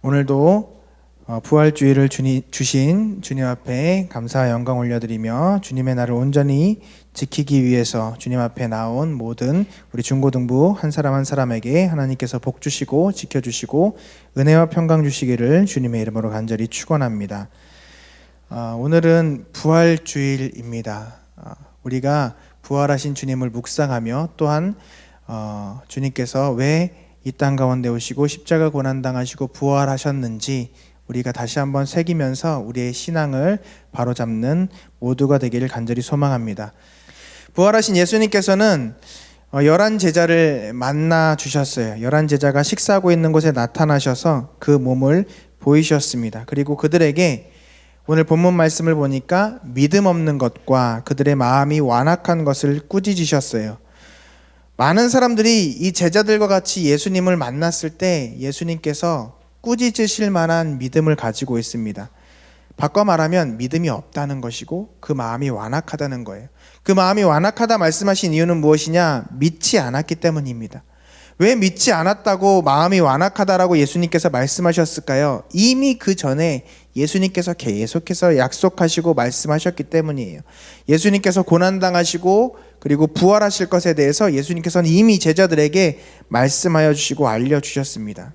오늘도 부활주의를 주신 주님 앞에 감사와 영광 올려드리며 주님의 날을 온전히 지키기 위해서 주님 앞에 나온 모든 우리 중고등부 한 사람 한 사람에게 하나님께서 복 주시고 지켜주시고 은혜와 평강 주시기를 주님의 이름으로 간절히 축원합니다. 오늘은 부활주일입니다. 우리가 부활하신 주님을 묵상하며 또한 주님께서 왜 이 땅 가운데 오시고 십자가 고난당하시고 부활하셨는지 우리가 다시 한번 새기면서 우리의 신앙을 바로잡는 모두가 되기를 간절히 소망합니다. 부활하신 예수님께서는 11 제자를 만나 주셨어요. 11 제자가 식사하고 있는 곳에 나타나셔서 그 몸을 보이셨습니다. 그리고 그들에게 오늘 본문 말씀을 보니까 믿음 없는 것과 그들의 마음이 완악한 것을 꾸짖으셨어요. 많은 사람들이 이 제자들과 같이 예수님을 만났을 때 예수님께서 꾸짖으실 만한 믿음을 가지고 있습니다. 바꿔 말하면 믿음이 없다는 것이고 그 마음이 완악하다는 거예요. 그 마음이 완악하다 말씀하신 이유는 무엇이냐? 믿지 않았기 때문입니다. 왜 믿지 않았다고 마음이 완악하다라고 예수님께서 말씀하셨을까요? 이미 그 전에 예수님께서 계속해서 약속하시고 말씀하셨기 때문이에요. 예수님께서 고난당하시고 그리고 부활하실 것에 대해서 예수님께서는 이미 제자들에게 말씀하여 주시고 알려주셨습니다.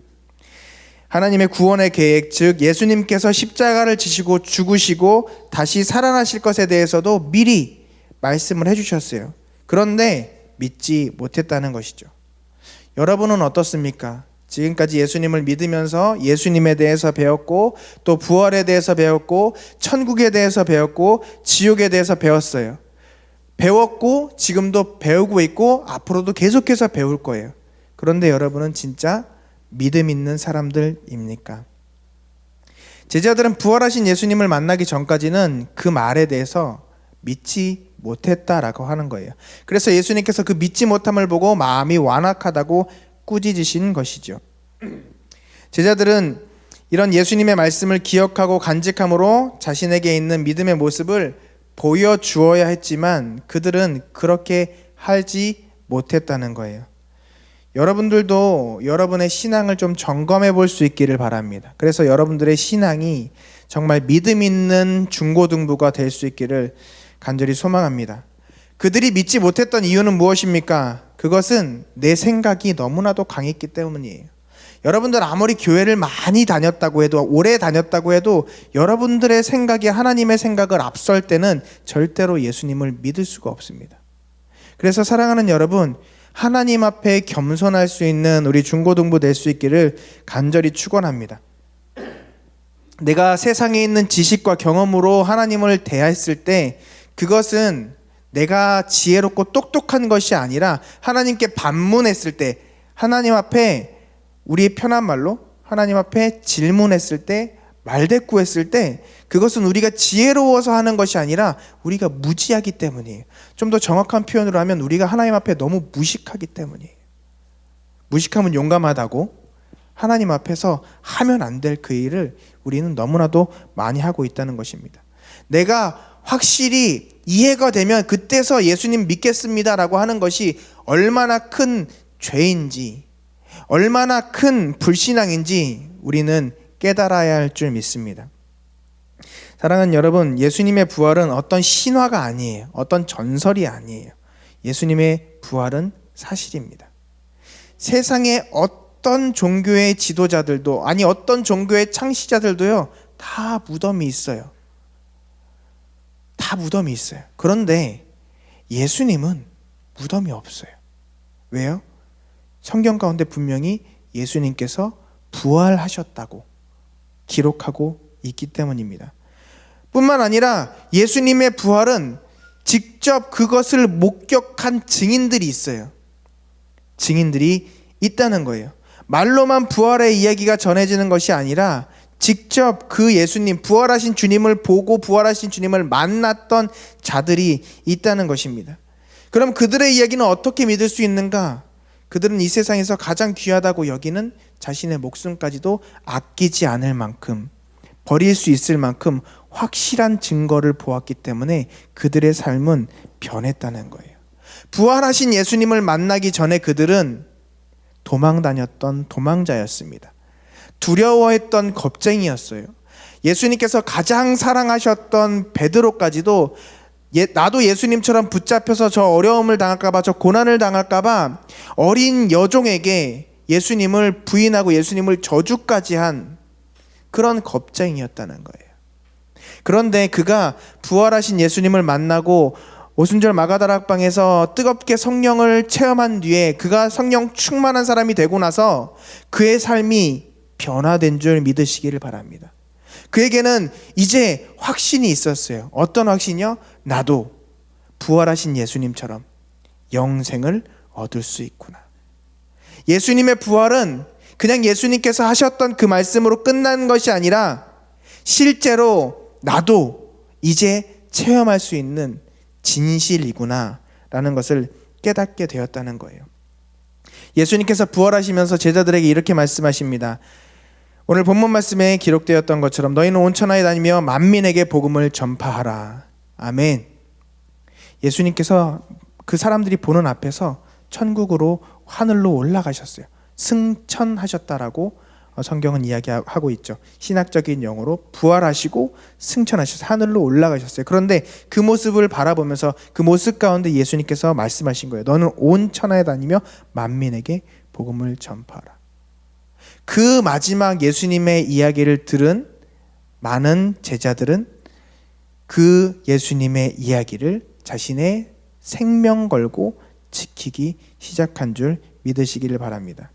하나님의 구원의 계획, 즉 예수님께서 십자가를 지시고 죽으시고 다시 살아나실 것에 대해서도 미리 말씀을 해주셨어요. 그런데 믿지 못했다는 것이죠. 여러분은 어떻습니까? 지금까지 예수님을 믿으면서 예수님에 대해서 배웠고 또 부활에 대해서 배웠고 천국에 대해서 배웠고 지옥에 대해서 배웠어요. 배웠고 지금도 배우고 있고 앞으로도 계속해서 배울 거예요. 그런데 여러분은 진짜 믿음 있는 사람들입니까? 제자들은 부활하신 예수님을 만나기 전까지는 그 말에 대해서 믿지 못했다라고 하는 거예요. 그래서 예수님께서 그 믿지 못함을 보고 마음이 완악하다고 꾸짖으신 것이죠. 제자들은 이런 예수님의 말씀을 기억하고 간직함으로 자신에게 있는 믿음의 모습을 보여주어야 했지만 그들은 그렇게 하지 못했다는 거예요. 여러분들도 여러분의 신앙을 좀 점검해 볼 수 있기를 바랍니다. 그래서 여러분들의 신앙이 정말 믿음 있는 중고등부가 될 수 있기를 간절히 소망합니다. 그들이 믿지 못했던 이유는 무엇입니까? 그것은 내 생각이 너무나도 강했기 때문이에요. 여러분들 아무리 교회를 많이 다녔다고 해도 오래 다녔다고 해도 여러분들의 생각이 하나님의 생각을 앞설 때는 절대로 예수님을 믿을 수가 없습니다. 그래서 사랑하는 여러분, 하나님 앞에 겸손할 수 있는 우리 중고등부 될 수 있기를 간절히 축원합니다. 내가 세상에 있는 지식과 경험으로 하나님을 대했을 때 그것은 내가 지혜롭고 똑똑한 것이 아니라 하나님께 반문했을 때, 하나님 앞에 우리의 편한 말로 하나님 앞에 질문했을 때, 말대꾸했을 때 그것은 우리가 지혜로워서 하는 것이 아니라 우리가 무지하기 때문이에요. 좀 더 정확한 표현으로 하면 우리가 하나님 앞에 너무 무식하기 때문이에요. 무식하면 용감하다고 하나님 앞에서 하면 안 될 그 일을 우리는 너무나도 많이 하고 있다는 것입니다. 내가 확실히 이해가 되면 그때서 예수님 믿겠습니다라고 하는 것이 얼마나 큰 죄인지 얼마나 큰 불신앙인지 우리는 깨달아야 할 줄 믿습니다. 사랑하는 여러분, 예수님의 부활은 어떤 신화가 아니에요. 어떤 전설이 아니에요. 예수님의 부활은 사실입니다. 세상의 어떤 종교의 지도자들도 아니 어떤 종교의 창시자들도요 다 무덤이 있어요. 다 무덤이 있어요. 그런데 예수님은 무덤이 없어요. 왜요? 성경 가운데 분명히 예수님께서 부활하셨다고 기록하고 있기 때문입니다. 뿐만 아니라 예수님의 부활은 직접 그것을 목격한 증인들이 있어요. 증인들이 있다는 거예요. 말로만 부활의 이야기가 전해지는 것이 아니라 직접 그 예수님, 부활하신 주님을 보고 부활하신 주님을 만났던 자들이 있다는 것입니다. 그럼 그들의 이야기는 어떻게 믿을 수 있는가? 그들은 이 세상에서 가장 귀하다고 여기는 자신의 목숨까지도 아끼지 않을 만큼, 버릴 수 있을 만큼 확실한 증거를 보았기 때문에 그들의 삶은 변했다는 거예요. 부활하신 예수님을 만나기 전에 그들은 도망 다녔던 도망자였습니다. 두려워했던 겁쟁이였어요. 예수님께서 가장 사랑하셨던 베드로까지도 나도 예수님처럼 붙잡혀서 저 어려움을 당할까봐, 저 고난을 당할까봐 어린 여종에게 예수님을 부인하고 예수님을 저주까지 한 그런 겁쟁이였다는 거예요. 그런데 그가 부활하신 예수님을 만나고 오순절 마가다락방에서 뜨겁게 성령을 체험한 뒤에 그가 성령 충만한 사람이 되고 나서 그의 삶이 변화된 줄 믿으시기를 바랍니다. 그에게는 이제 확신이 있었어요. 어떤 확신이요? 나도 부활하신 예수님처럼 영생을 얻을 수 있구나. 예수님의 부활은 그냥 예수님께서 하셨던 그 말씀으로 끝난 것이 아니라 실제로 나도 이제 체험할 수 있는 진실이구나 라는 것을 깨닫게 되었다는 거예요. 예수님께서 부활하시면서 제자들에게 이렇게 말씀하십니다. 오늘 본문 말씀에 기록되었던 것처럼 너희는 온 천하에 다니며 만민에게 복음을 전파하라. 아멘. 예수님께서 그 사람들이 보는 앞에서 천국으로 하늘로 올라가셨어요. 승천하셨다라고 성경은 이야기하고 있죠. 신학적인 용어로 부활하시고 승천하셔서 하늘로 올라가셨어요. 그런데 그 모습을 바라보면서 그 모습 가운데 예수님께서 말씀하신 거예요. 너는 온 천하에 다니며 만민에게 복음을 전파하라. 그 마지막 예수님의 이야기를 들은 많은 제자들은 그 예수님의 이야기를 자신의 생명 걸고 지키기 시작한 줄 믿으시기를 바랍니다.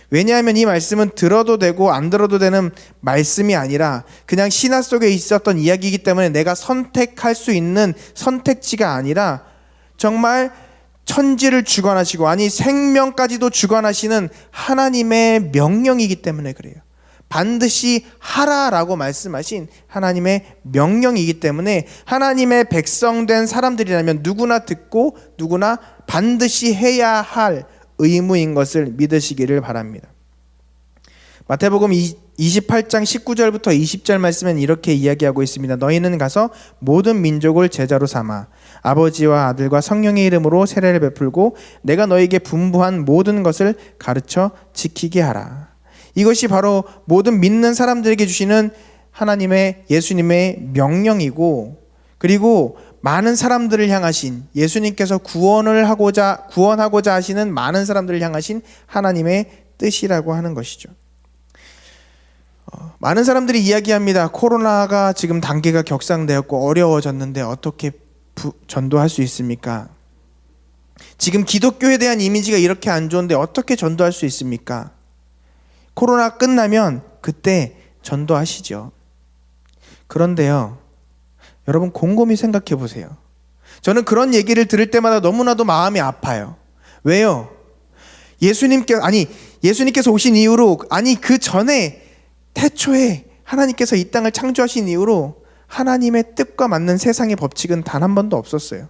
왜냐하면 이 말씀은 들어도 되고 안 들어도 되는 말씀이 아니라 그냥 신화 속에 있었던 이야기이기 때문에 내가 선택할 수 있는 선택지가 아니라 정말 천지를 주관하시고, 아니 생명까지도 주관하시는 하나님의 명령이기 때문에 그래요. 반드시 하라라고 말씀하신 하나님의 명령이기 때문에 하나님의 백성된 사람들이라면 누구나 듣고 누구나 반드시 해야 할 의무인 것을 믿으시기를 바랍니다. 마태복음 28장 19절부터 20절 말씀은 이렇게 이야기하고 있습니다. 너희는 가서 모든 민족을 제자로 삼아 아버지와 아들과 성령의 이름으로 세례를 베풀고 내가 너희에게 분부한 모든 것을 가르쳐 지키게 하라. 이것이 바로 모든 믿는 사람들에게 주시는 하나님의 예수님의 명령이고, 그리고 많은 사람들을 향하신 예수님께서 구원하고자 하시는 많은 사람들을 향하신 하나님의 뜻이라고 하는 것이죠. 많은 사람들이 이야기합니다. 코로나가 지금 단계가 격상되었고 어려워졌는데 어떻게 전도할 수 있습니까? 지금 기독교에 대한 이미지가 이렇게 안 좋은데 어떻게 전도할 수 있습니까? 코로나 끝나면 그때 전도하시죠. 그런데요, 여러분 곰곰이 생각해 보세요. 저는 그런 얘기를 들을 때마다 너무나도 마음이 아파요. 왜요? 예수님께서 오신 이후로, 그 전에 태초에 하나님께서 이 땅을 창조하신 이후로 하나님의 뜻과 맞는 세상의 법칙은 단 한 번도 없었어요.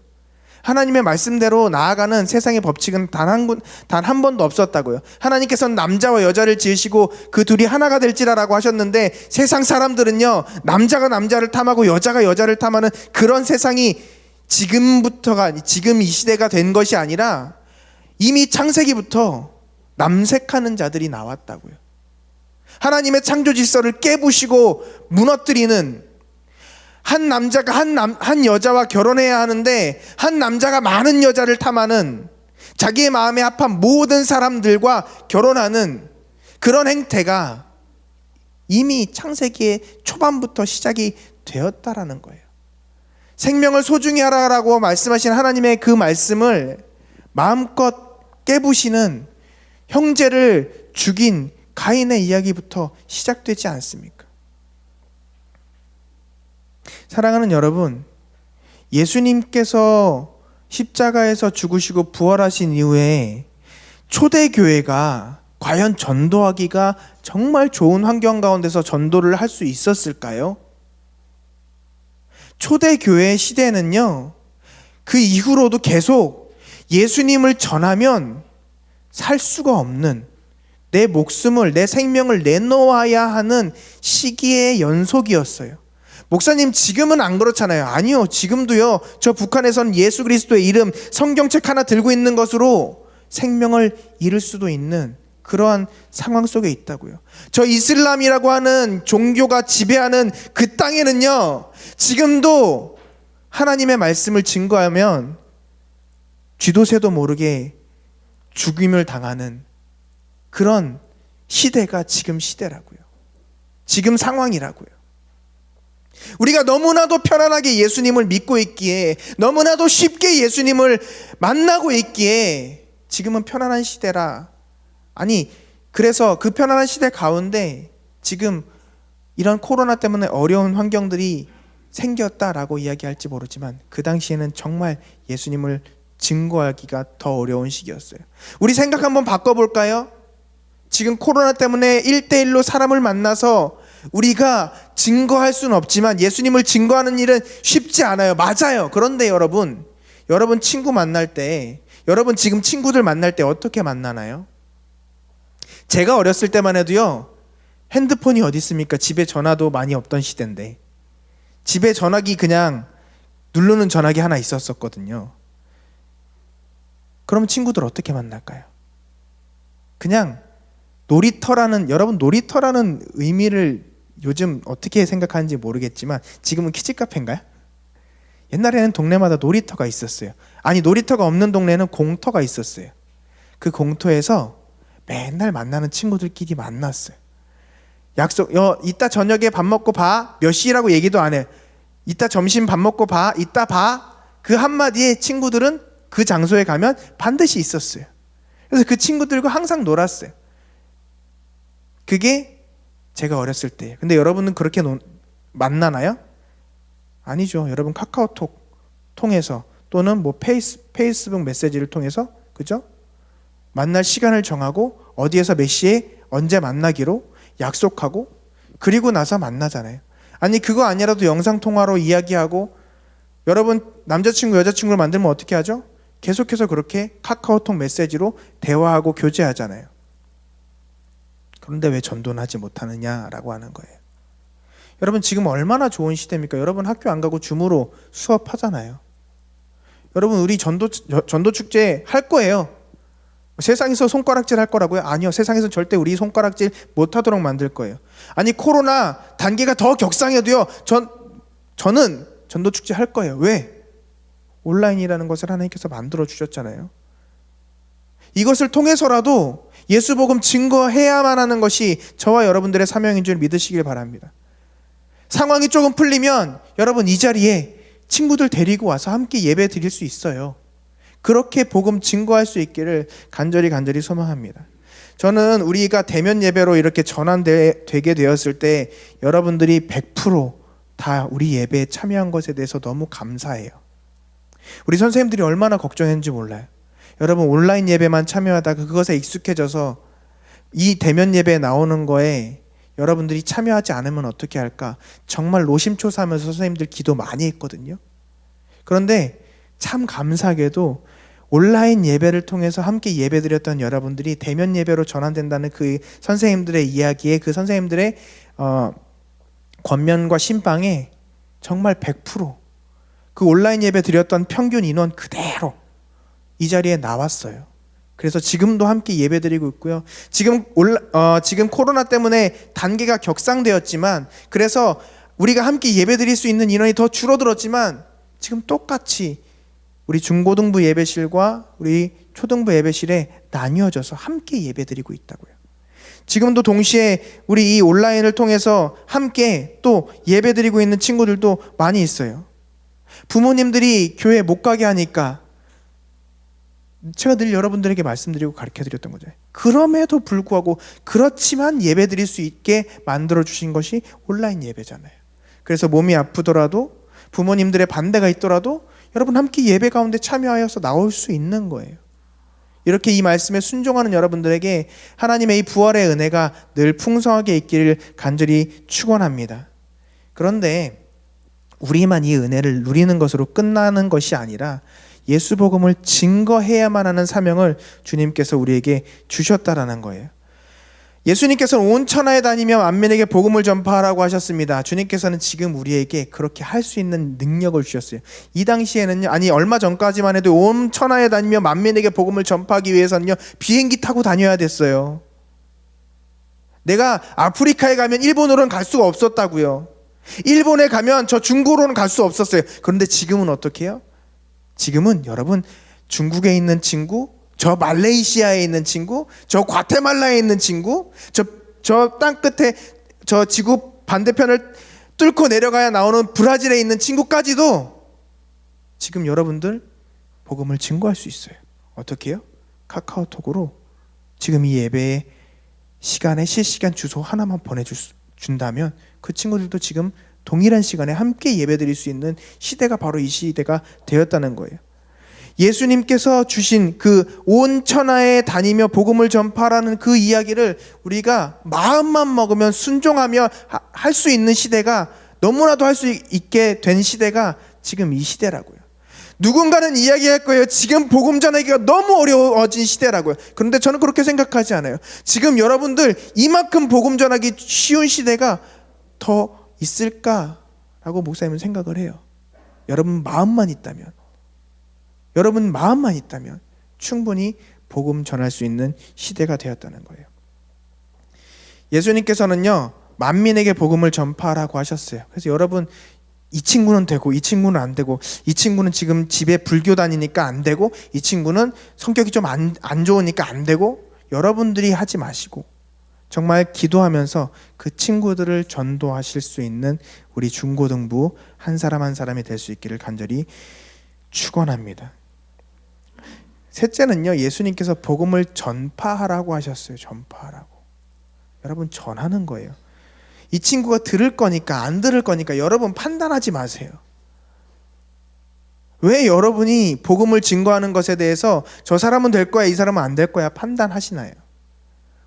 하나님의 말씀대로 나아가는 세상의 법칙은 단 한 번도 없었다고요. 하나님께서는 남자와 여자를 지으시고 그 둘이 하나가 될지라라고 하셨는데, 세상 사람들은요, 남자가 남자를 탐하고 여자가 여자를 탐하는 그런 세상이 지금 이 시대가 된 것이 아니라 이미 창세기부터 남색하는 자들이 나왔다고요. 하나님의 창조 질서를 깨부시고 무너뜨리는, 한 남자가 한 여자와 결혼해야 하는데 한 남자가 많은 여자를 탐하는, 자기의 마음에 합한 모든 사람들과 결혼하는 그런 행태가 이미 창세기의 초반부터 시작이 되었다라는 거예요. 생명을 소중히 하라라고 말씀하신 하나님의 그 말씀을 마음껏 깨부시는, 형제를 죽인 가인의 이야기부터 시작되지 않습니까? 사랑하는 여러분, 예수님께서 십자가에서 죽으시고 부활하신 이후에 초대교회가 과연 전도하기가 정말 좋은 환경 가운데서 전도를 할 수 있었을까요? 초대교회 시대는요, 그 이후로도 계속 예수님을 전하면 살 수가 없는, 내 목숨을, 내 생명을 내놓아야 하는 시기의 연속이었어요. 목사님, 지금은 안 그렇잖아요. 아니요, 지금도요, 저 북한에선 예수 그리스도의 이름 성경책 하나 들고 있는 것으로 생명을 잃을 수도 있는 그러한 상황 속에 있다고요. 저 이슬람이라고 하는 종교가 지배하는 그 땅에는요, 지금도 하나님의 말씀을 증거하면 쥐도 새도 모르게 죽임을 당하는 그런 시대가 지금 시대라고요. 지금 상황이라고요. 우리가 너무나도 편안하게 예수님을 믿고 있기에, 너무나도 쉽게 예수님을 만나고 있기에 지금은 편안한 시대라. 아니, 그래서 그 편안한 시대 가운데 지금 이런 코로나 때문에 어려운 환경들이 생겼다라고 이야기할지 모르지만 그 당시에는 정말 예수님을 증거하기가 더 어려운 시기였어요. 우리 생각 한번 바꿔볼까요? 지금 코로나 때문에 1대1로 사람을 만나서 우리가 증거할 수는 없지만 예수님을 증거하는 일은 쉽지 않아요. 맞아요. 그런데 여러분 친구 만날 때, 여러분 지금 친구들 만날 때 어떻게 만나나요? 제가 어렸을 때만 해도요, 핸드폰이 어디 있습니까? 집에 전화도 많이 없던 시대인데 집에 전화기 그냥 누르는 전화기 하나 있었거든요. 그럼 친구들 어떻게 만날까요? 그냥 여러분 놀이터라는 의미를 요즘 어떻게 생각하는지 모르겠지만 지금은 키즈카페인가요? 옛날에는 동네마다 놀이터가 있었어요. 아니, 놀이터가 없는 동네는 공터가 있었어요. 그 공터에서 맨날 만나는 친구들끼리 만났어요. 약속, 이따 저녁에 밥 먹고 봐. 몇 시라고 얘기도 안 해요. 이따 점심 밥 먹고 봐. 이따 봐. 그 한마디에 친구들은 그 장소에 가면 반드시 있었어요. 그래서 그 친구들과 항상 놀았어요. 그게 제가 어렸을 때예요. 근데 여러분은 그렇게 만나나요? 아니죠. 여러분 카카오톡 통해서 또는 뭐 페이스북 메시지를 통해서, 그죠? 만날 시간을 정하고 어디에서 몇 시에 언제 만나기로 약속하고 그리고 나서 만나잖아요. 아니, 그거 아니라도 영상통화로 이야기하고, 여러분 남자친구 여자친구를 만들면 어떻게 하죠? 계속해서 그렇게 카카오톡 메시지로 대화하고 교제하잖아요. 그런데 왜 전도는 하지 못하느냐라고 하는 거예요. 여러분 지금 얼마나 좋은 시대입니까? 여러분 학교 안 가고 줌으로 수업하잖아요. 여러분 우리 전도 축제 할 거예요. 세상에서 손가락질 할 거라고요? 아니요. 세상에서 절대 우리 손가락질 못하도록 만들 거예요. 아니, 코로나 단계가 더 격상해도요, 저는 전도 축제 할 거예요. 왜? 온라인이라는 것을 하나님께서 만들어 주셨잖아요. 이것을 통해서라도 예수 복음 증거해야만 하는 것이 저와 여러분들의 사명인 줄 믿으시길 바랍니다. 상황이 조금 풀리면 여러분 이 자리에 친구들 데리고 와서 함께 예배 드릴 수 있어요. 그렇게 복음 증거할 수 있기를 간절히 소망합니다. 저는 우리가 대면 예배로 이렇게 전환되게 되었을 때 여러분들이 100% 우리 예배에 참여한 것에 대해서 너무 감사해요. 우리 선생님들이 얼마나 걱정했는지 몰라요. 여러분 온라인 예배만 참여하다가 그것에 익숙해져서 이 대면 예배에 나오는 거에 여러분들이 참여하지 않으면 어떻게 할까? 정말 노심초사하면서 선생님들 기도 많이 했거든요. 그런데 참 감사하게도 온라인 예배를 통해서 함께 예배드렸던 여러분들이 대면 예배로 전환된다는 그 선생님들의 이야기에, 그 선생님들의 권면과 신방에 정말 100% 온라인 예배 드렸던 평균 인원 그대로 이 자리에 나왔어요. 그래서 지금도 함께 예배드리고 있고요. 지금 코로나 때문에 단계가 격상되었지만, 그래서 우리가 함께 예배드릴 수 있는 인원이 더 줄어들었지만 지금 똑같이 우리 중고등부 예배실과 우리 초등부 예배실에 나뉘어져서 함께 예배드리고 있다고요. 지금도 동시에 우리 이 온라인을 통해서 함께 또 예배드리고 있는 친구들도 많이 있어요. 부모님들이 교회 못 가게 하니까 제가 늘 여러분들에게 말씀드리고 가르쳐드렸던 거죠. 그럼에도 불구하고 그렇지만 예배드릴 수 있게 만들어주신 것이 온라인 예배잖아요. 그래서 몸이 아프더라도 부모님들의 반대가 있더라도 여러분 함께 예배 가운데 참여하여서 나올 수 있는 거예요. 이렇게 이 말씀에 순종하는 여러분들에게 하나님의 이 부활의 은혜가 늘 풍성하게 있기를 간절히 축원합니다. 그런데 우리만 이 은혜를 누리는 것으로 끝나는 것이 아니라 예수 복음을 증거해야만 하는 사명을 주님께서 우리에게 주셨다라는 거예요. 예수님께서는 온 천하에 다니며 만민에게 복음을 전파하라고 하셨습니다. 주님께서는 지금 우리에게 그렇게 할 수 있는 능력을 주셨어요. 이 당시에는요, 아니 얼마 전까지만 해도 온 천하에 다니며 만민에게 복음을 전파하기 위해서는요 비행기 타고 다녀야 됐어요. 내가 아프리카에 가면 일본으로는 갈 수가 없었다고요. 일본에 가면 저 중국으로는 갈 수 없었어요. 그런데 지금은 어떻게 해요? 지금은 여러분, 중국에 있는 친구, 저 말레이시아에 있는 친구, 저 과테말라에 있는 친구, 저 땅 끝에 저 지구 반대편을 뚫고 내려가야 나오는 브라질에 있는 친구까지도 지금 여러분들 복음을 증거할 수 있어요. 어떻게 해요? 카카오톡으로 지금 이 예배의 시간에 실시간 주소 하나만 보내준다면 그 친구들도 지금 동일한 시간에 함께 예배드릴 수 있는 시대가 바로 이 시대가 되었다는 거예요. 예수님께서 주신 그 온 천하에 다니며 복음을 전파하라는 그 이야기를 우리가 마음만 먹으면 순종하며 할 수 있는 시대가, 너무나도 할 수 있게 된 시대가 지금 이 시대라고요. 누군가는 이야기할 거예요. 지금 복음 전하기가 너무 어려워진 시대라고요. 그런데 저는 그렇게 생각하지 않아요. 지금 여러분들 이만큼 복음 전하기 쉬운 시대가 더 있을까라고 목사님은 생각을 해요. 여러분 마음만 있다면 충분히 복음 전할 수 있는 시대가 되었다는 거예요. 예수님께서는요, 만민에게 복음을 전파하라고 하셨어요. 그래서 여러분, 이 친구는 되고 이 친구는 안 되고, 이 친구는 지금 집에 불교 다니니까 안 되고, 이 친구는 성격이 좀 안 좋으니까 안 되고, 여러분들이 하지 마시고 정말 기도하면서 그 친구들을 전도하실 수 있는 우리 중고등부 한 사람 한 사람이 될 수 있기를 간절히 축원합니다. 셋째는요, 예수님께서 복음을 전파하라고 하셨어요. 전파하라고. 여러분, 전하는 거예요. 이 친구가 들을 거니까 안 들을 거니까 여러분 판단하지 마세요. 왜 여러분이 복음을 증거하는 것에 대해서 저 사람은 될 거야, 이 사람은 안 될 거야 판단하시나요?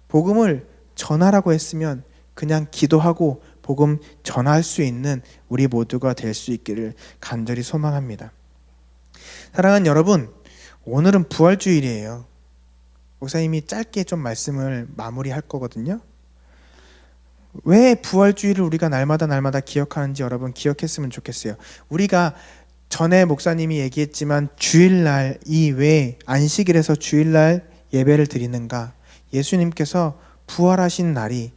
복음을 전하라고 했으면 그냥 기도하고 복음 전할 수 있는 우리 모두가 될 수 있기를 간절히 소망합니다. 사랑하는 여러분, 오늘은 부활주일이에요. 목사님이 짧게 좀 말씀을 마무리할 거거든요. 왜 부활주일을 우리가 날마다 기억하는지 여러분 기억했으면 좋겠어요. 우리가 전에 목사님이 얘기했지만 주일날 이외에 안식일에서 주일날 예배를 드리는가? 예수님께서 부활하신 날이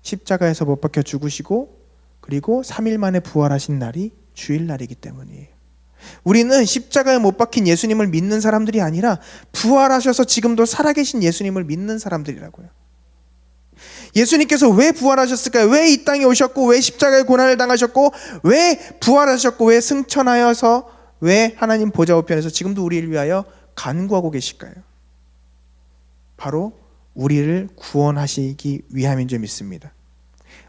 십자가에서 못 박혀 죽으시고 그리고 3일 만에 부활하신 날이 주일날이기 때문이에요. 우리는 십자가에 못 박힌 예수님을 믿는 사람들이 아니라 부활하셔서 지금도 살아계신 예수님을 믿는 사람들이라고요. 예수님께서 왜 부활하셨을까요? 왜 이 땅에 오셨고, 왜 십자가의 고난을 당하셨고, 왜 부활하셨고, 왜 승천하여서, 왜 하나님 보좌 우편에서 지금도 우리를 위하여 간구하고 계실까요? 바로 우리를 구원하시기 위함인 줄 믿습니다.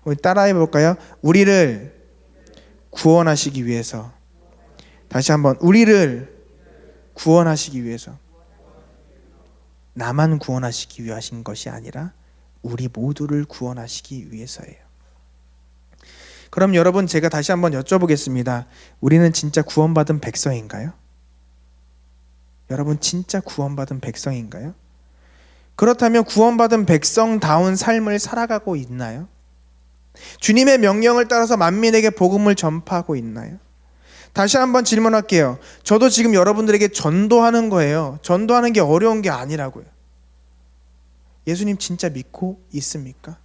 우리 따라해 볼까요? 우리를 구원하시기 위해서. 다시 한번, 우리를 구원하시기 위해서. 나만 구원하시기 위해 하신 것이 아니라 우리 모두를 구원하시기 위해서예요. 그럼 여러분, 제가 다시 한번 여쭤보겠습니다. 우리는 진짜 구원받은 백성인가요? 여러분, 진짜 구원받은 백성인가요? 그렇다면 구원받은 백성다운 삶을 살아가고 있나요? 주님의 명령을 따라서 만민에게 복음을 전파하고 있나요? 다시 한번 질문할게요. 저도 지금 여러분들에게 전도하는 거예요. 전도하는 게 어려운 게 아니라고요. 예수님 진짜 믿고 있습니까?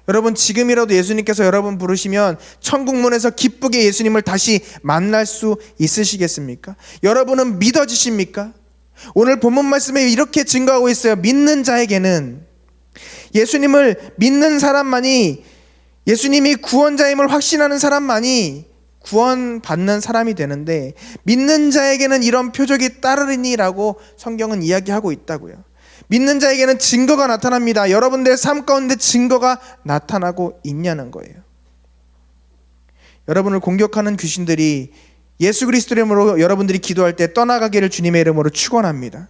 여러분, 지금이라도 예수님께서 여러분 부르시면 천국문에서 기쁘게 예수님을 다시 만날 수 있으시겠습니까? 여러분은 믿어지십니까? 오늘 본문 말씀에 이렇게 증거하고 있어요. 믿는 자에게는, 예수님을 믿는 사람만이, 예수님이 구원자임을 확신하는 사람만이 구원받는 사람이 되는데, 믿는 자에게는 이런 표적이 따르리니라고 성경은 이야기하고 있다고요. 믿는 자에게는 증거가 나타납니다. 여러분들의 삶 가운데 증거가 나타나고 있냐는 거예요. 여러분을 공격하는 귀신들이 예수 그리스도 이름으로 여러분들이 기도할 때 떠나가기를 주님의 이름으로 축원합니다.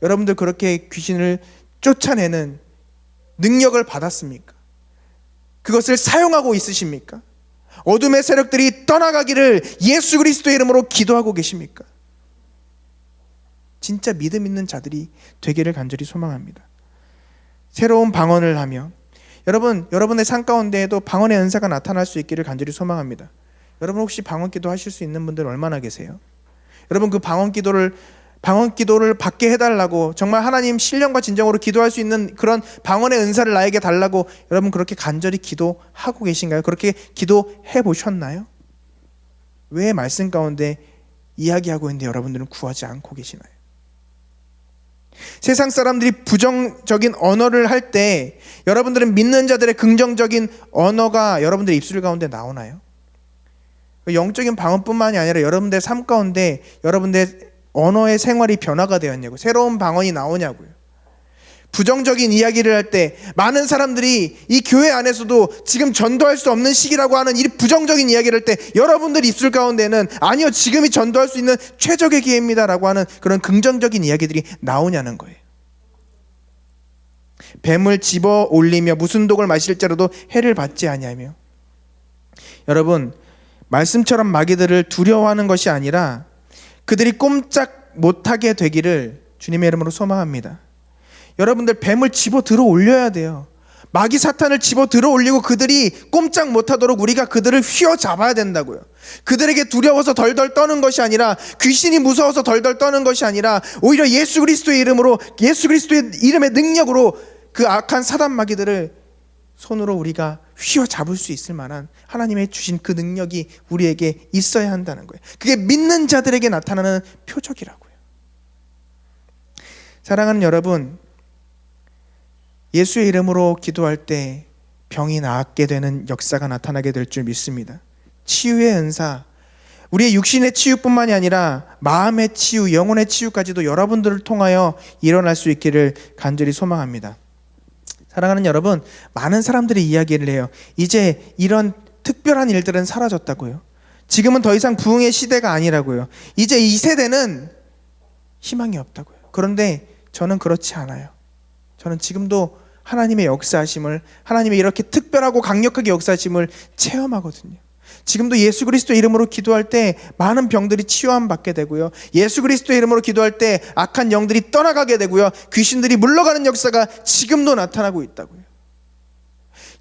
여러분들 그렇게 귀신을 쫓아내는 능력을 받았습니까? 그것을 사용하고 있으십니까? 어둠의 세력들이 떠나가기를 예수 그리스도의 이름으로 기도하고 계십니까? 진짜 믿음 있는 자들이 되기를 간절히 소망합니다. 새로운 방언을 하며, 여러분의 삶 가운데에도 방언의 은사가 나타날 수 있기를 간절히 소망합니다. 여러분 혹시 방언 기도 하실 수 있는 분들 얼마나 계세요? 여러분 그 방언 기도를 방언 기도를 받게 해달라고, 정말 하나님 신령과 진정으로 기도할 수 있는 그런 방언의 은사를 나에게 달라고 여러분 그렇게 간절히 기도하고 계신가요? 그렇게 기도해 보셨나요? 왜 말씀 가운데 이야기하고 있는데 여러분들은 구하지 않고 계시나요? 세상 사람들이 부정적인 언어를 할 때 여러분들은 믿는 자들의 긍정적인 언어가 여러분들의 입술 가운데 나오나요? 영적인 방언뿐만이 아니라 여러분들의 삶 가운데 여러분들의 언어의 생활이 변화가 되었냐고, 새로운 방언이 나오냐고요. 부정적인 이야기를 할 때 많은 사람들이 이 교회 안에서도 지금 전도할 수 없는 시기라고 하는 이 부정적인 이야기를 할 때 여러분들 입술 가운데는 아니요, 지금이 전도할 수 있는 최적의 기회입니다 라고 하는 그런 긍정적인 이야기들이 나오냐는 거예요. 뱀을 집어 올리며 무슨 독을 마실지라도 해를 받지 아니하며. 여러분, 말씀처럼 마귀들을 두려워하는 것이 아니라 그들이 꼼짝 못하게 되기를 주님의 이름으로 소망합니다. 여러분들 뱀을 집어 들어 올려야 돼요. 마귀 사탄을 집어 들어 올리고 그들이 꼼짝 못하도록 우리가 그들을 휘어잡아야 된다고요. 그들에게 두려워서 덜덜 떠는 것이 아니라, 귀신이 무서워서 덜덜 떠는 것이 아니라, 오히려 예수 그리스도의 이름으로, 예수 그리스도의 이름의 능력으로 그 악한 사단 마귀들을 손으로 우리가 휘어잡을 수 있을 만한 하나님의 주신 그 능력이 우리에게 있어야 한다는 거예요. 그게 믿는 자들에게 나타나는 표적이라고요. 사랑하는 여러분, 예수의 이름으로 기도할 때 병이 낫게 되는 역사가 나타나게 될 줄 믿습니다. 치유의 은사, 우리의 육신의 치유뿐만이 아니라 마음의 치유, 영혼의 치유까지도 여러분들을 통하여 일어날 수 있기를 간절히 소망합니다. 사랑하는 여러분, 많은 사람들이 이야기를 해요. 이제 이런 특별한 일들은 사라졌다고요. 지금은 더 이상 부흥의 시대가 아니라고요. 이제 이 세대는 희망이 없다고요. 그런데 저는 그렇지 않아요. 저는 지금도 하나님의 역사하심을, 하나님의 이렇게 특별하고 강력하게 역사하심을 체험하거든요. 지금도 예수 그리스도 이름으로 기도할 때 많은 병들이 치유함 받게 되고요, 예수 그리스도 이름으로 기도할 때 악한 영들이 떠나가게 되고요, 귀신들이 물러가는 역사가 지금도 나타나고 있다고요.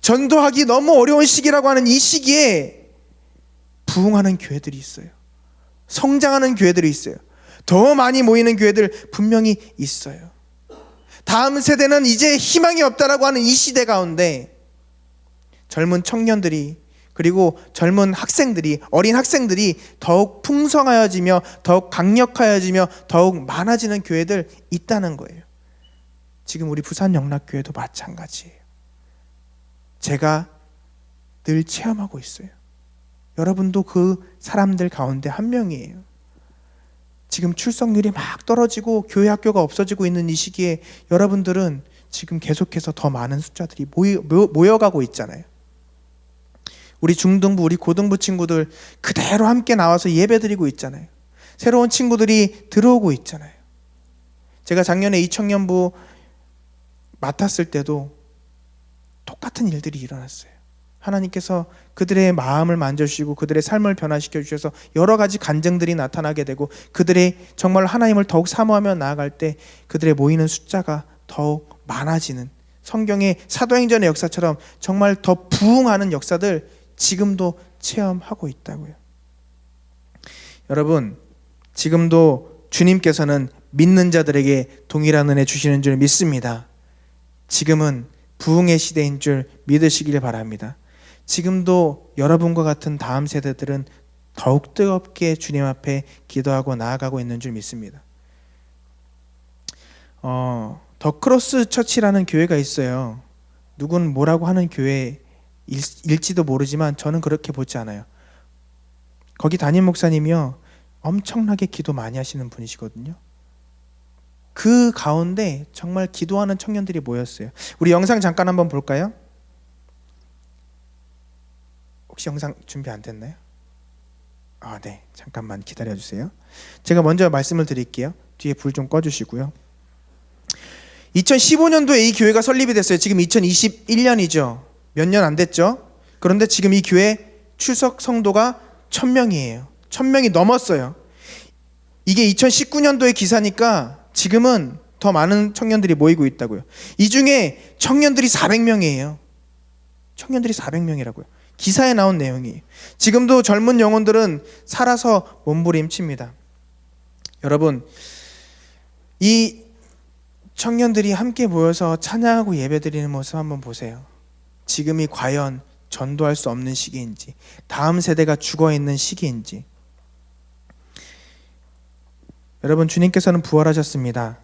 전도하기 너무 어려운 시기라고 하는 이 시기에 부흥하는 교회들이 있어요. 성장하는 교회들이 있어요. 더 많이 모이는 교회들 분명히 있어요. 다음 세대는 이제 희망이 없다라고 하는 이 시대 가운데 젊은 청년들이, 그리고 젊은 학생들이, 어린 학생들이 더욱 풍성하여지며 더욱 강력하여지며 더욱 많아지는 교회들 있다는 거예요. 지금 우리 부산 영락교회도 마찬가지예요. 제가 늘 체험하고 있어요. 여러분도 그 사람들 가운데 한 명이에요. 지금 출석률이 막 떨어지고 교회 학교가 없어지고 있는 이 시기에 여러분들은 지금 계속해서 더 많은 숫자들이 모여가고 있잖아요. 우리 중등부, 우리 고등부 친구들 그대로 함께 나와서 예배드리고 있잖아요. 새로운 친구들이 들어오고 있잖아요. 제가 작년에 이 청년부 맡았을 때도 똑같은 일들이 일어났어요. 하나님께서 그들의 마음을 만져주시고 그들의 삶을 변화시켜 주셔서 여러 가지 간증들이 나타나게 되고, 그들의 정말 하나님을 더욱 사모하며 나아갈 때 그들의 모이는 숫자가 더욱 많아지는, 성경의 사도행전의 역사처럼 정말 더 부흥하는 역사들 지금도 체험하고 있다고요. 여러분, 지금도 주님께서는 믿는 자들에게 동일한 은혜 주시는 줄 믿습니다. 지금은 부흥의 시대인 줄 믿으시길 바랍니다. 지금도 여러분과 같은 다음 세대들은 더욱 뜨겁게 주님 앞에 기도하고 나아가고 있는 줄 믿습니다. 더 크로스 처치라는 교회가 있어요. 누군 뭐라고 하는 교회일지도 모르지만 저는 그렇게 보지 않아요. 거기 담임 목사님이요, 엄청나게 기도 많이 하시는 분이시거든요. 그 가운데 정말 기도하는 청년들이 모였어요. 우리 영상 잠깐 한번 볼까요? 혹시 영상 준비 안 됐나요? 네, 잠깐만 기다려주세요. 제가 먼저 말씀을 드릴게요. 뒤에 불 좀 꺼주시고요. 2015년도에 이 교회가 설립이 됐어요. 지금 2021년이죠. 몇 년 안 됐죠. 그런데 지금 이 교회 출석 성도가 1000명이에요. 1000명이 넘었어요. 이게 2019년도의 기사니까 지금은 더 많은 청년들이 모이고 있다고요. 이 중에 청년들이 400명이에요. 청년들이 400명이라고요. 기사에 나온 내용이에요. 지금도 젊은 영혼들은 살아서 몸부림칩니다. 여러분, 이 청년들이 함께 모여서 찬양하고 예배드리는 모습 한번 보세요. 지금이 과연 전도할 수 없는 시기인지, 다음 세대가 죽어있는 시기인지. 여러분, 주님께서는 부활하셨습니다.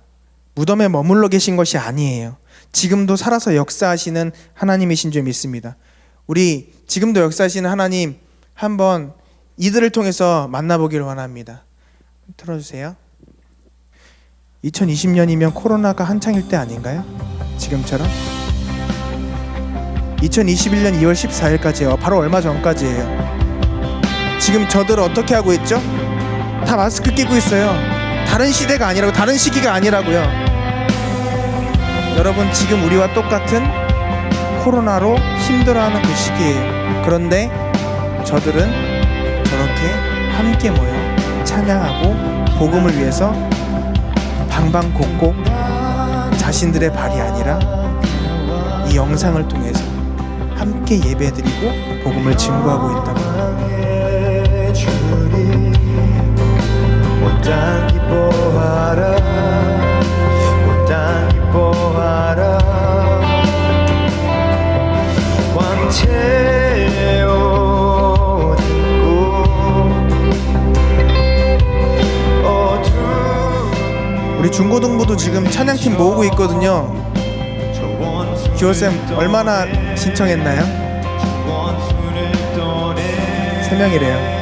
무덤에 머물러 계신 것이 아니에요. 지금도 살아서 역사하시는 하나님이신 줄 믿습니다. 우리 지금도 역사하시는 하나님 한번 이들을 통해서 만나보기를 원합니다. 틀어주세요. 2020년이면 코로나가 한창일 때 아닌가요? 지금처럼? 2021년 2월 14일까지요. 바로 얼마 전까지예요. 지금 저들 어떻게 하고 있죠? 다 마스크 끼고 있어요. 다른 시대가 아니라고, 다른 시기가 아니라고요. 여러분, 지금 우리와 똑같은 코로나로 힘들어하는 그 시기예요. 그런데 저들은 저렇게 함께 모여 찬양하고 복음을 위해서 방방곡곡 자신들의 발이 아니라 이 영상을 통해서 함께 예배드리고 복음을 증거하고 있다고 합니다. 온 땅 기뻐하라, 온 땅 기뻐하라, 광채옷 입고. 우리 중고등부도 지금 찬양팀 모으고 있거든요. 기호쌤 얼마나 신청했나요? 3명이래요.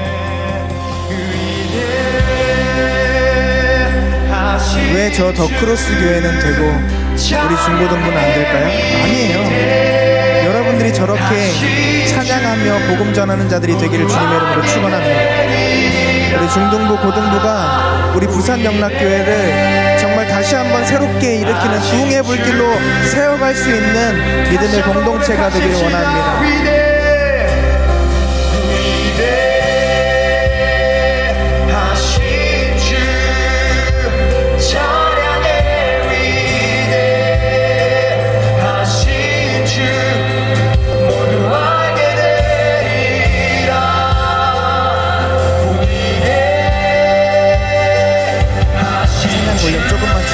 왜 저 더크로스 교회는 되고 우리 중고등부는 안 될까요? 아니에요. 여러분들이 저렇게 찬양하며 복음 전하는 자들이 되기를 주님의 이름으로 축원합니다. 우리 중등부 고등부가 우리 부산영락교회를 정말 다시 한번 새롭게 일으키는 부흥의 불길로 세워갈 수 있는 믿음의 공동체가 되기를 원합니다.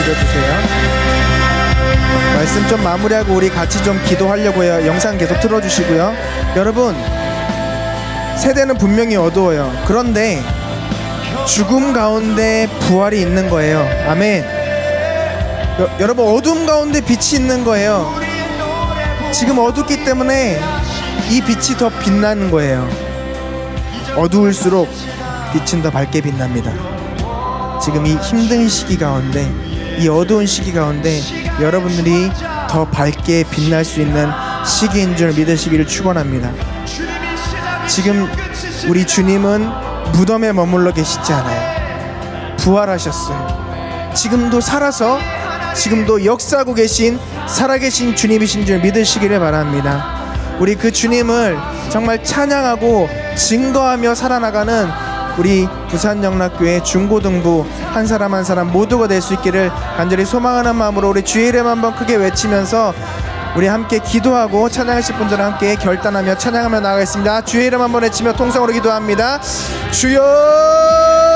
주세요. 말씀 좀 마무리하고 우리 같이 좀 기도하려고요. 영상 계속 틀어주시고요. 여러분, 세대는 분명히 어두워요. 그런데 죽음 가운데 부활이 있는 거예요. 아멘. 여러분, 어둠 가운데 빛이 있는 거예요. 지금 어둡기 때문에 이 빛이 더 빛나는 거예요. 어두울수록 빛은 더 밝게 빛납니다. 지금 이 힘든 시기 가운데, 이 어두운 시기 가운데 여러분들이 더 밝게 빛날 수 있는 시기인 줄 믿으시기를 축원합니다. 지금 우리 주님은 무덤에 머물러 계시지 않아요. 부활하셨어요. 지금도 살아서 지금도 역사하고 계신 살아계신 주님이신 줄 믿으시기를 바랍니다. 우리 그 주님을 정말 찬양하고 증거하며 살아나가는 우리 부산영락교회 중고등부 한 사람 한 사람 모두가 될 수 있기를 간절히 소망하는 마음으로 우리 주의 이름 한번 크게 외치면서 우리 함께 기도하고 찬양하실 분들은 함께 결단하며 찬양하며 나가겠습니다. 주의 이름 한번 외치며 통성으로 기도합니다. 주여!